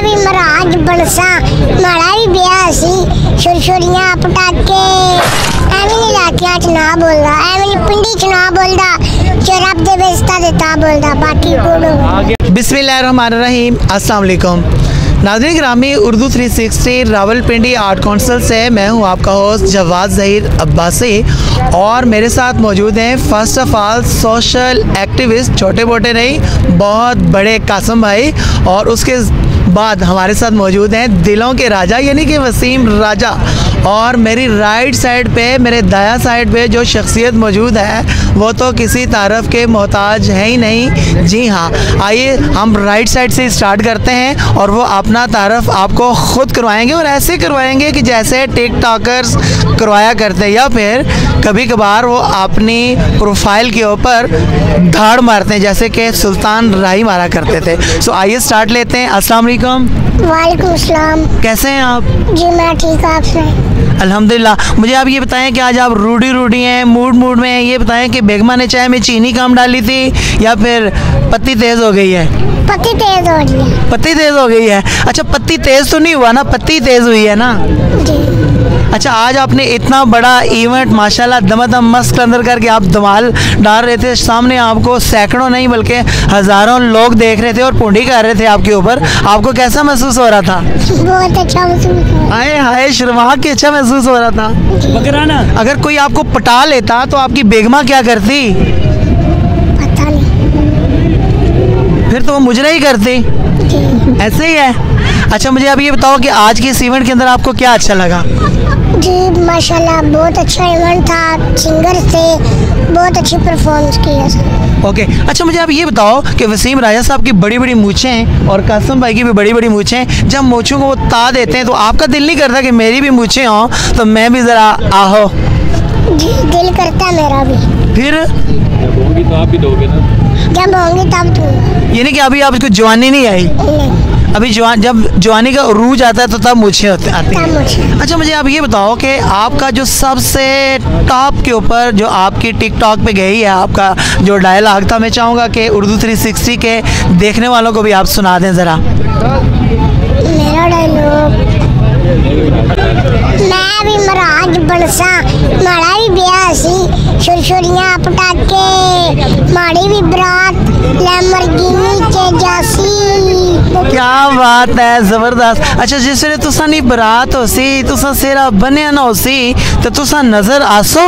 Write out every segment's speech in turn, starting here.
मैं भी महाराज बनसा माड़ा भी ब्याह सी छुरछुरियां पटाके एवें नहीं लाठियां च ना बोलदा एवें नहीं पिंडी च ना बोलदा जो रब दे बेस्ता देता बोलदा बाकी कोड़ो। बिस्मिल्लाहिर्रहमानिर्रहीम, अस्सलाम वालेकुम नाज़रीन गिरामी। उर्दू 360 रावलपिंडी आर्ट काउंसिल से मैं हूं आपका होस्ट जवाद ज़हीर अब्बासी और मेरे साथ मौजूद हैं first of all social activist, छोटे मोटे नहीं बहुत बड़े कासम भाई, और उसके बाद हमारे साथ मौजूद हैं दिलों के राजा यानी कि वसीम राजा। और मेरी राइट साइड पे, मेरे दाया साइड पे जो शख्सियत मौजूद है वो तो किसी तारफ़ के मोहताज है ही नहीं। जी हाँ, आइए हम राइट साइड से स्टार्ट करते हैं और वो अपना तारफ़ आपको ख़ुद करवाएंगे और ऐसे करवाएंगे कि जैसे टिकटॉकर्स करवाया करते हैं या फिर कभी कभार वो अपनी प्रोफाइल के ऊपर धाड़ मारते हैं जैसे कि सुल्तान राही मारा करते थे। सो आइए स्टार्ट लेते हैं। अस्सलाम वालेकुम। वालेकुम अस्सलाम। कैसे हैं आप? जी मैं ठीक, आपसे? अल्हम्दुलिल्लाह। मुझे आप ये बताएं कि आज आप रूडी हैं, मूड में हैं। ये बताएं कि बेगमा ने चाय में चीनी कम डाली थी या फिर पत्ती तेज़ हो गई है? पत्ती तेज हो रही है। पत्ती तेज़ हो गई है। अच्छा, पत्ती तेज़ तो नहीं हुआ ना, पत्ती तेज़ हुई है ना? जी। अच्छा, आज आपने इतना बड़ा इवेंट माशाल्लाह दमादम मस्त अंदर करके आप धमाल डाल रहे थे। सामने आपको सैकड़ों नहीं बल्कि हज़ारों लोग देख रहे थे और पुंडी कर रहे थे आपके ऊपर। आपको कैसा महसूस हो रहा था? बहुत अच्छा महसूस हो रहा है। हाय शर्मा के अच्छा महसूस हो रहा था। बकराना अगर कोई आपको पटा लेता तो आपकी बेगमा क्या करती? पता नहीं। फिर तो वो मुजरा ही करती। ऐसे ही है। अच्छा, मुझे अब ये बताओ कि आज के इस इवेंट के अंदर आपको क्या अच्छा लगा? जी माशाल्लाह बहुत अच्छा इवेंट था, सिंगर थे, बहुत अच्छी परफॉर्मेंस की है। ओके। अच्छा, मुझे आप ये बताओ कि वसीम राजा साहब की बड़ी बड़ी मूछें हैं और कासम भाई की भी बड़ी बड़ी मूछें हैं। जब मूछों को वो ता देते हैं तो आपका दिल नहीं करता कि मेरी भी मूछें हों तो मैं भी ज़रा आहो? जी दिल करता है मेरा भी। फिर जब होंगी तो आप भी दोगे ना? जब होंगी तब दूंगा। यानी कि अभी आपको जवानी नहीं आई? नहीं। अभी जब जवानी का उरूज आता है तो तब मूछें आती तब मुझे। हैं। अच्छा, मुझे आप ये बताओ कि आपका जो सबसे टॉप के ऊपर जो आपकी टिकटॉक पे गई है आपका जो डायलॉग था, मैं चाहूँगा कि उर्दू 360 के देखने वालों को भी आप सुना दें ज़रा। मेरा डायलॉग, मैं भी महाराज बनसा माड़ा भी ब्याह सी छुरछुरियां पटाके माड़ी भी बरात लैम्बोर्गिनी च जासी। क्या बात है, ज़बरदस्त। अच्छा, जिस वे तुसा नी बरात हो सी, तुसा सेरा बनिया ना हो सी तो तुसा नज़र आसो?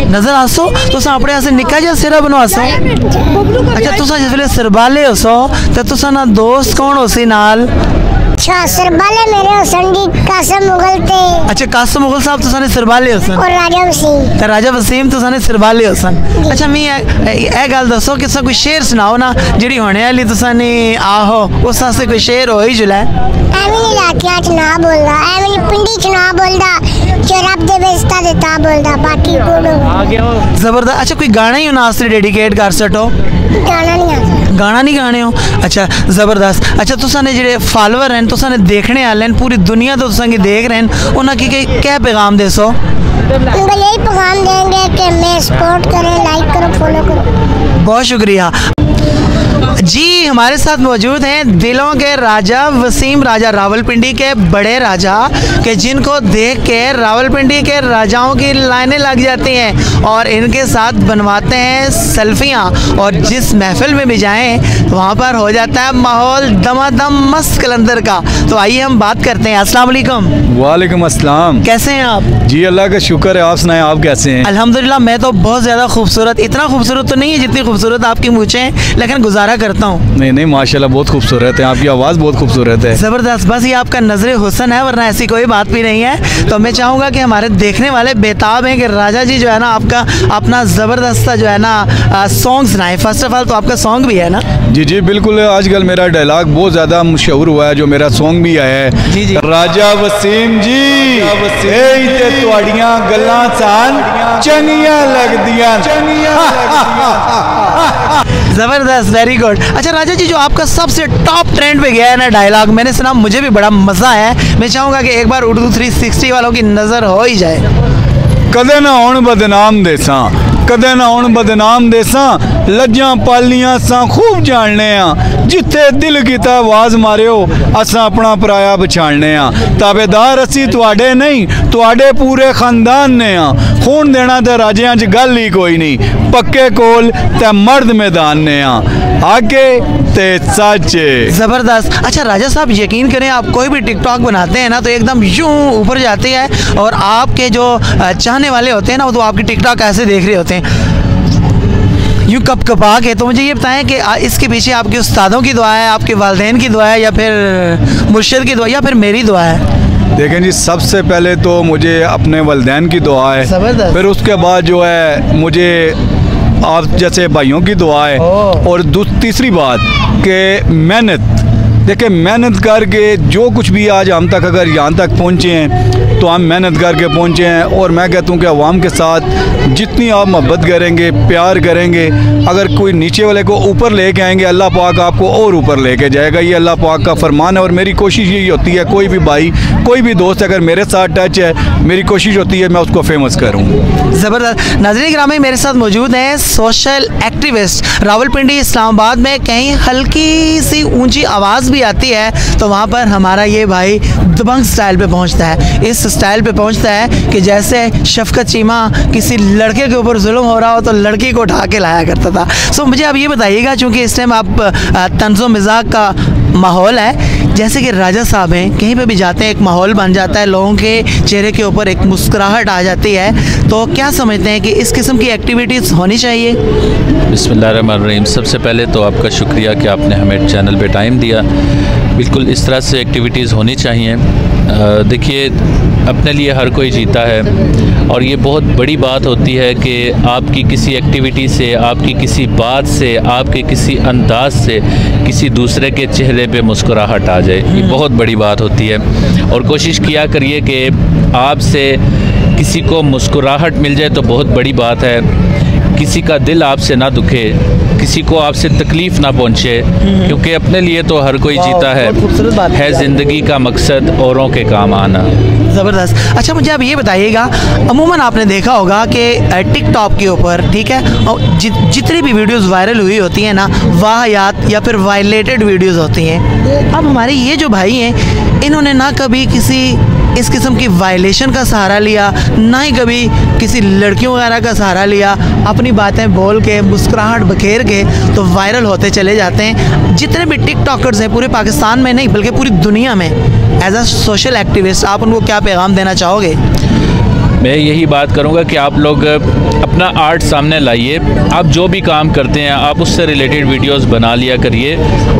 नज़र आसो तुसा अपने से निका जा सेरा बनवा सो? अच्छा, तुसा जिस वे सरबाले हो सो तो तुसा ना दोस्त कौन हो सी नाल? अच्छा, सरबाले मेरे हुसन जी कासम मुगल थे। अच्छा, कासम मुगल साहब तुसा ने सरबाले हुसन और राजा वसीम। तो राजा वसीम तुसा ने सरबाले हुसन। अच्छा, मैं ए गल दसो कि कोई शेर सुनाओ ना जिहड़ी होने वाली तुसा ने आहो उस से कोई शेर हो ही जुला? एवें नहीं लाठियां च ना बोलदा एवें नहीं पिंडी च ना बोलदा जो रब दे बेस्ता देता बोलदा बाकी कोड़ो। ज़बरदस्त। अच्छा, कोई गाना ही उन्हें आस्ते डेडिकेट कर सको? गाना नहीं आता। गाना नहीं गाने हो? अच्छा, ज़बरदस्त। अच्छा, तुसा ने जिहड़े फॉलोअर हैं तुसा ने देखने वाले हैं पूरी दुनिया तो तुसा की देख रहे हैं उन्हें की क्या पैगाम दे सो? उनको यही पैगाम देंगे कि मैं सपोर्ट करें, लाइक करो, फॉलो करो। बहुत शुक्रिया जी। हमारे साथ मौजूद हैं दिलों के राजा वसीम राजा, रावलपिंडी के बड़े राजा के जिनको देख के रावलपिंडी के राजाओं की लाइनें लग जाती हैं और इनके साथ बनवाते हैं सेल्फियां और जिस महफिल में भी जाएं वहाँ पर हो जाता है माहौल दमादम मस्त कलंदर का। तो आइए हम बात करते हैं। अस्सलाम वालेकुम। वालेकुम अस्सलाम। कैसे हैं आप? जी अल्लाह का शुक्र है, आप सुनाएं आप कैसे हैं? अल्हम्दुलिल्लाह, मैं तो बहुत ज़्यादा खूबसूरत, इतना खूबसूरत तो नहीं है जितनी खूबसूरत आपकी मूछें हैं, लेकिन गुजारा करता हूँ। नहीं माशाल्लाह बहुत खूबसूरत है, आपकी आवाज़ बहुत खूबसूरत है। ज़बरदस्त। बस ये आपका नजरे हुसन है वरना ऐसी कोई बात भी नहीं है। तो मैं चाहूँगा कि हमारे देखने वाले बेताब हैं कि राजा जी जो है ना आपका अपना ज़बरदस्त जो है ना सॉन्ग सुनाए। फर्स्ट ऑफ ऑल तो आपका सॉन्ग भी है ना? जी बिल्कुल। आजकल मेरा डायलॉग बहुत ज़्यादा मशहूर हुआ है, जो मेरा सॉन्ग भी आया है। जी। राजा वसीम जी तुहाड़ियां गल्लां सान चंगियां लगदियां। ज़बरदस्त, वेरी गुड। अच्छा राजा जी, जो आपका सबसे टॉप ट्रेंड पे गया है ना डायलॉग, मैंने सुना, मुझे भी बड़ा मज़ा है। मैं चाहूँगा कि एक बार उर्दू 360 वालों की नज़र हो ही जाए। कदे ना होण बदनाम देसा कदे ना हुण बदनाम देसां लज्जां पालियां असां खूब जानने आ जिथे दिल कीता आवाज़ मारियो असां अपना पराया पछाणने आ ताबेदार असी तुहाडे नहीं तुहाडे पूरे खानदान ने आ खून देना ते राजियां च गल ही कोई नहीं पक्के कोल ते मर्द मैदान ने आ आगे ते सच ज़बरदस्त। अच्छा राजा साहब, यकीन करें आप कोई भी टिकटॉक बनाते हैं ना तो एकदम यूं ऊपर जाते हैं और आपके जो चाहने वाले होते हैं ना वो तो आपकी टिकटॉक ऐसे देख रहे होते हैं यूँ कप कपा के। तो मुझे ये बताएं कि इसके पीछे आपके उस्तादों की दुआ है, आपके वालिदैन की दुआ है, या फिर मुर्शिद की दुआ, या फिर मेरी दुआ है? देखें जी, सबसे पहले तो मुझे अपने वालिदैन की दुआ है, फिर उसके बाद जो है मुझे आप जैसे भाइयों की दुआ है, और तीसरी बात कि मेहनत। देखिए, मेहनत करके जो कुछ भी आज हम तक अगर यहाँ तक पहुँचे हैं तो हम मेहनत करके पहुँचे हैं। और मैं कहता हूँ कि अवाम के साथ जितनी आप मोहब्बत करेंगे, प्यार करेंगे, अगर कोई नीचे वाले को ऊपर लेके आएंगे अल्लाह पाक आपको और ऊपर लेके जाएगा। ये अल्लाह पाक का फरमान है। और मेरी कोशिश यही होती है, कोई भी भाई कोई भी दोस्त अगर मेरे साथ टच है, मेरी कोशिश होती है मैं उसको फेमस करूँ। ज़बरदस्त। नाज़रीन ग्रामी, मेरे साथ मौजूद हैं सोशल एक्टिविस्ट। रावलपिंडी इस्लामाबाद में कहीं हल्की सी ऊंची आवाज़ भी आती है तो वहाँ पर हमारा ये भाई दबंग स्टाइल पे पहुँचता है। इस स्टाइल पे पहुँचता है कि जैसे शफकत चीमा किसी लड़के के ऊपर जुल्म हो रहा हो तो लड़की को उठा के लाया करता था। सो मुझे अब ये बताइएगा, चूँकि इस टाइम आप तंज़ो मिज़ाक का माहौल है, जैसे कि राजा साहब हैं, कहीं पे भी जाते हैं एक माहौल बन जाता है, लोगों के चेहरे के ऊपर एक मुस्कुराहट आ जाती है, तो क्या समझते हैं कि इस किस्म की एक्टिविटीज़ होनी चाहिए? बिस्मिल्लाहिर्रहमानिर्रहीम। सबसे पहले तो आपका शुक्रिया कि आपने हमें चैनल पे टाइम दिया। बिल्कुल इस तरह से एक्टिविटीज़ होनी चाहिए। देखिए, अपने लिए हर कोई जीता है और ये बहुत बड़ी बात होती है कि आपकी किसी एक्टिविटी से, आपकी किसी बात से, आपके किसी अंदाज से किसी दूसरे के चेहरे पे मुस्कुराहट आ जाए। ये बहुत बड़ी बात होती है और कोशिश किया करिए कि आपसे किसी को मुस्कुराहट मिल जाए तो बहुत बड़ी बात है। किसी का दिल आपसे ना दुखे, किसी को आपसे तकलीफ़ ना पहुँचे, क्योंकि अपने लिए तो हर कोई जीता है ज़िंदगी का मकसद औरों के काम आना। ज़बरदस्त। अच्छा, मुझे अब ये बताइएगा, अमूमन आपने देखा होगा कि टिकटॉक के ऊपर, ठीक है, और जितनी भी वीडियोस वायरल हुई होती हैं ना, वाहियात या फिर वायलेटेड वीडियोस होती हैं। अब हमारे ये जो भाई हैं, इन्होंने ना कभी किसी इस किस्म की वायलेशन का सहारा लिया, ना ही कभी किसी लड़कियों वगैरह का सहारा लिया, अपनी बातें बोल के मुस्कुराहट बखेर के तो वायरल होते चले जाते हैं। जितने भी टिकटॉकर्स हैं पूरे पाकिस्तान में नहीं बल्कि पूरी दुनिया में, एज अ सोशल एक्टिविस्ट आप उनको क्या पैगाम देना चाहोगे? मैं यही बात करूंगा कि आप लोग अपना आर्ट सामने लाइए। आप जो भी काम करते हैं आप उससे रिलेटेड वीडियोस बना लिया करिए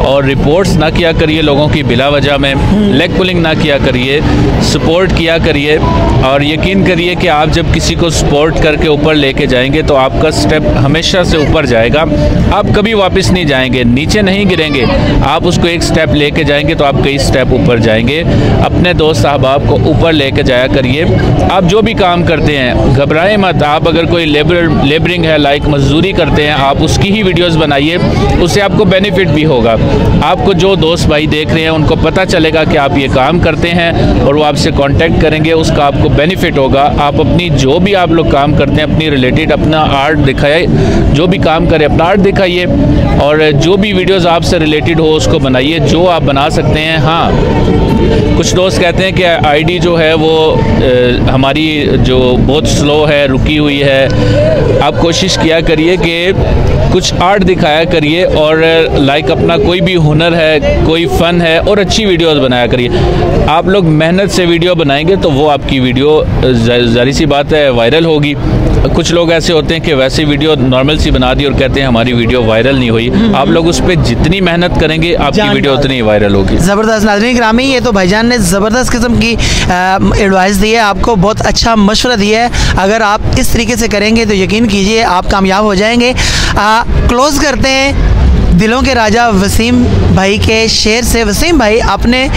और रिपोर्ट्स ना किया करिए लोगों की बिला वजह में, लेग पुलिंग ना किया करिए, सपोर्ट किया करिए। और यकीन करिए कि आप जब किसी को सपोर्ट करके ऊपर लेके जाएंगे तो आपका स्टेप हमेशा से ऊपर जाएगा, आप कभी वापस नहीं जाएंगे, नीचे नहीं गिरेंगे। आप उसको एक स्टेप लेके जाएंगे तो आप कई स्टेप ऊपर जाएंगे। अपने दोस्त अहबाब को ऊपर लेके जाया करिए। आप जो भी काम करते हैं घबराएं मत। आप अगर कोई लेबरिंग है, लाइक मजदूरी करते हैं, आप उसकी ही वीडियोस बनाइए, उससे आपको बेनिफिट भी होगा। आपको जो दोस्त भाई देख रहे हैं उनको पता चलेगा कि आप ये काम करते हैं और वो आपसे कांटेक्ट करेंगे, उसका आपको बेनिफिट होगा। आप अपनी जो भी आप लोग काम करते हैं अपनी रिलेटेड अपना आर्ट दिखाइए, जो भी काम करें अपना आर्ट दिखाइए और जो भी वीडियोस आपसे रिलेटेड हो उसको बनाइए जो आप बना सकते हैं। हाँ, कुछ दोस्त कहते हैं कि आईडी जो है वो हमारी जो बहुत स्लो है, रुकी हुई है। आप कोशिश किया करिए कि कुछ आर्ट दिखाया करिए और लाइक अपना कोई भी हुनर है, कोई फ़न है और अच्छी वीडियोस बनाया करिए। आप लोग मेहनत से वीडियो बनाएंगे तो वो आपकी वीडियो ज़ाहिर सी बात है वायरल होगी। कुछ लोग ऐसे होते हैं कि वैसे वीडियो नॉर्मल सी बना दी और कहते हैं हमारी वीडियो वायरल नहीं हुई। आप लोग उस पर जितनी मेहनत करेंगे आपकी वीडियो उतनी ही वायरल होगी। ज़बरदस्त। नाज़रीन ग्रामी, ये तो भाईजान ने ज़बरदस्त किस्म की एडवाइस दी है, आपको बहुत अच्छा मशवरा दिया है। अगर आप इस तरीके से करेंगे तो यकीन कीजिए आप कामयाब हो जाएंगे। क्लोज़ करते हैं दिलों के राजा वसीम भाई के शेर से। वसीम भाई अपने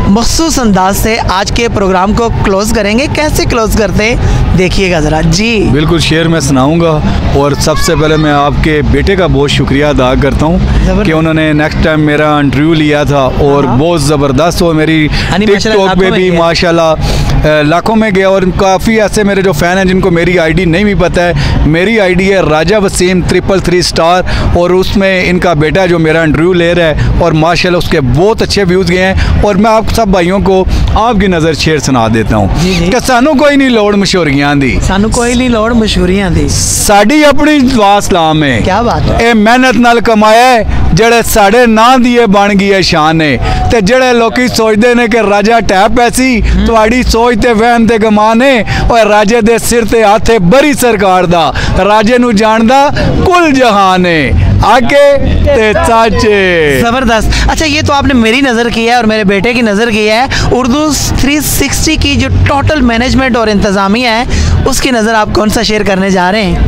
मखसूस अंदाज से आज के प्रोग्राम को क्लोज़ करेंगे, कैसे क्लोज़ करते हैं देखिएगा ज़रा जी। बिल्कुल, शेर मैं सुनाऊंगा और सबसे पहले मैं आपके बेटे का बहुत शुक्रिया अदा करता हूँ कि उन्होंने नेक्स्ट टाइम मेरा इंटरव्यू लिया था और बहुत ज़बरदस्त हो। मेरी टिकटॉक पे भी माशाल्लाह लाखों में गया और काफ़ी ऐसे मेरे जो फ़ैन हैं जिनको मेरी आईडी नहीं भी पता है, मेरी आईडी है राजा वसीम 333 स्टार और उसमें इनका बेटा जो मेरा इंटरव्यू ले रहा है और माशाल्लाह उसके बहुत अच्छे व्यूज़ गए हैं। और मैं आप सब भाइयों को आपकी नज़र शेर सुना देता हूँ कि सानू कोई नहीं लोड़ मशहूरियां दी, सानू कोई नहीं लोड़ मशहूरियां दी, साड़ी अपनी दुआ सलाम है। क्या बात है। ये मेहनत नाल कमाया है ਜਿਹੜੇ ਸਾਡੇ ਨਾਂ ਦੀ ਇਹ ਬਣ ਗਈ ਹੈ ਸ਼ਾਨ ਹੈ ਤੇ ਜਿਹੜੇ ਲੋਕੀ ਸੋਚਦੇ ਨੇ ਕਿ ਰਾਜਾ ਟੈਪ ਐਸੀ ਤੁਹਾਡੀ ਸੋਚ ਤੇ ਵਹਿਮ ਤੇ ਗਮਾਨ ਹੈ। ਓਏ ਰਾਜੇ ਦੇ ਸਿਰ ਤੇ ਹੱਥ ਹੈ ਬੜੀ ਸਰਕਾਰ ਦਾ, ਰਾਜੇ ਨੂੰ ਜਾਣਦਾ ਕੁੱਲ ਜਹਾਨ ਹੈ आके ते चाचे। ज़बरदस्त। अच्छा, ये तो आपने मेरी नज़र की है और मेरे बेटे की नज़र की है। उर्दू 360 की जो टोटल मैनेजमेंट और इंतज़ामिया है उसकी नज़र आप कौन सा शेयर करने जा रहे हैं?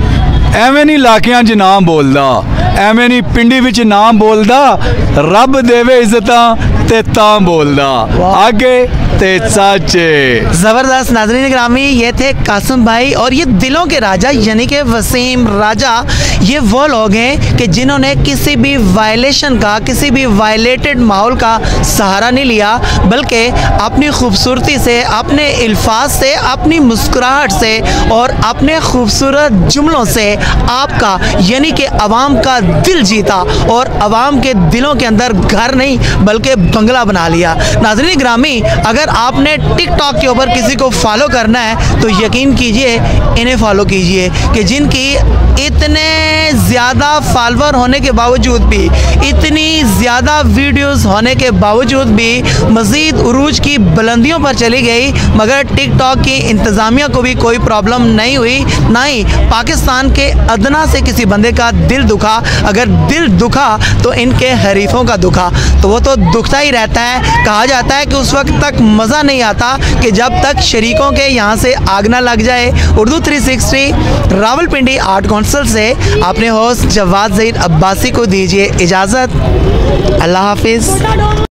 ਐਵੇਂ ਨਹੀਂ ਇਲਾਕਿਆਂ 'ਚ ਨਾਮ ਬੋਲਦਾ, ਐਵੇਂ ਨਹੀਂ ਪਿੰਡੀ ਵਿੱਚ ਨਾਮ ਬੋਲਦਾ, ਰੱਬ ਦੇਵੇ ਇੱਜ਼ਤਾਂ ਤੇ ਤਾਂ ਬੋਲਦਾ आगे ते चाचे। ज़बरदस्त। नाज़रीन ग्रामी, ये थे कासिम भाई और ये दिलों के राजा यानी कि वसीम राजा। ये वो लोग हैं कि जिन्होंने किसी भी वायलेशन का, किसी भी वायलेटेड माहौल का सहारा नहीं लिया, बल्कि अपनी खूबसूरती से, अपने अल्फाज से, अपनी मुस्कुराहट से और अपने खूबसूरत जुमलों से आपका यानी कि अवाम का दिल जीता और अवाम के दिलों के अंदर घर नहीं बल्कि बंगला बना लिया। नाज़रीन ग्रामी, अगर आपने टिकटॉक के ऊपर किसी को फॉलो करना है तो यकीन कीजिए इन्हें फॉलो कीजिए कि जिनकी इतने ज़्यादा फॉलोअर होने के बावजूद भी, इतनी ज़्यादा वीडियोस होने के बावजूद भी मज़ीद उरूज की बुलंदियों पर चली गई, मगर टिकटॉक की इंतज़ामिया को भी कोई प्रॉब्लम नहीं हुई, ना ही पाकिस्तान के अदना से किसी बंदे का दिल दुखा। अगर दिल दुखा तो इनके हरीफों का दुखा, तो वो तो दुखता ही रहता है। कहा जाता है कि उस वक्त तक मज़ा नहीं आता कि जब तक शरीकों के यहाँ से आग ना लग जाए। उर्दू 360 रावलपिंडी आर्ट काउंसिल से अपने होस्ट जवाद ज़हीर अब्बासी को दीजिए इजाज़त। अल्लाह हाफिज़।